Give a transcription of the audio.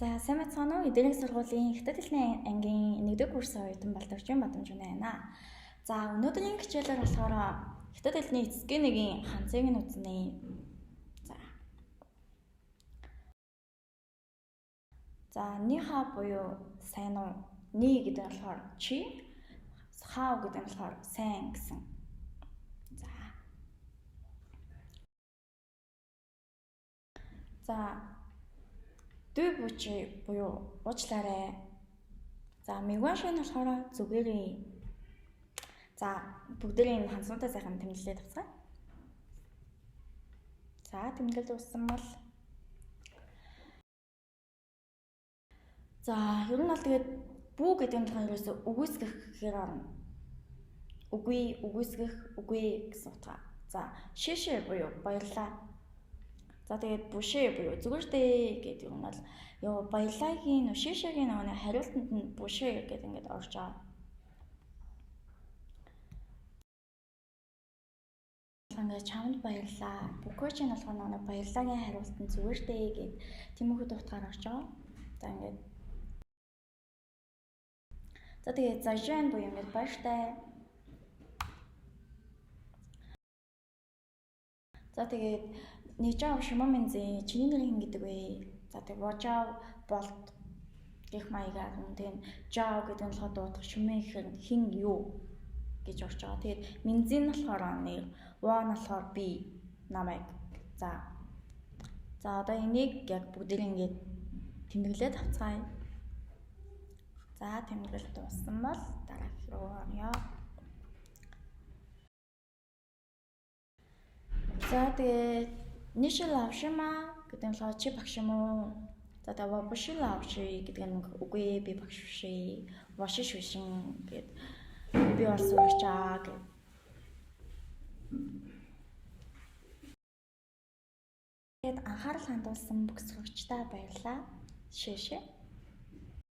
За сайн мэцгаана уу? Эдгээрийн сургуулийн хятад хэлний ангийн 1-р курсын оюутан Балдагчийн Бадамж байна. За өнөөдрийн хичээлээр болохоор хятад хэлний эцгийн нэгийн ханцыг нь үзнэ. За ниха буюу сайн уу? Ни гэдэг нь болохоор чи, хаа гэдэг нь болохоор сайн гэсэн. За дүй бучи буюу уучлаарай. За мигвашин болохоор зүгээрээ. За бүгдээрээ энэ ханцнуудаа сайхан тэмдэглээд авцгаая. За тэмдэглэл дууссан бол за ер нь бол тэгээд бүү гэдэг нь болохоор ерөөсөө үгүйсгэх гэхээр орно. Үгүй, үгүйсгэх, үгүй гэсэн утга. За шишээ буюу баярлаа. За тэгээд бүшээ буюу зүгээртэй гэдэг юм бол ёо баярлагийн шишээгийн нөгөө хариултанд нь бүшээ гэдэг ингээд орж байгаа. Ингээд чамд баярлаа. Бүкөч нь болохоор нөгөө баярлагийн хариултанд зүгээртэй гэд тиймэрхүү утгаар орж байгаа. За ингээд за тэгээд зажин буюу ингээд баяртай. За тэгээд Нижав шимомензи чиний нэр хин гэдэг вэ? За тэг вожав болт гэх маягаар тэгээд жав гэдэг нь болохоор дуудах шимэн хин юу гэж орж байгаа. Тэгээд мензин болохоор нэр, вон болохоор би намайг. За одоо энийг яг бүгдийг ингээд тэмдэглээд авцгаая. За тэмдэглэл дууссан бол дараах руу орё. За тэгээд Нишил авшима гэдэг нь болохоор чи багш юм уу? За тэгээ бушил авши гэдэг нь үгүй би багш биш. Вошиш бишин гэд би бол сурагч аа гэд. Тэгээд анхаарал хандуулсан бүх сурагчдаа баярлалаа. Шишээ.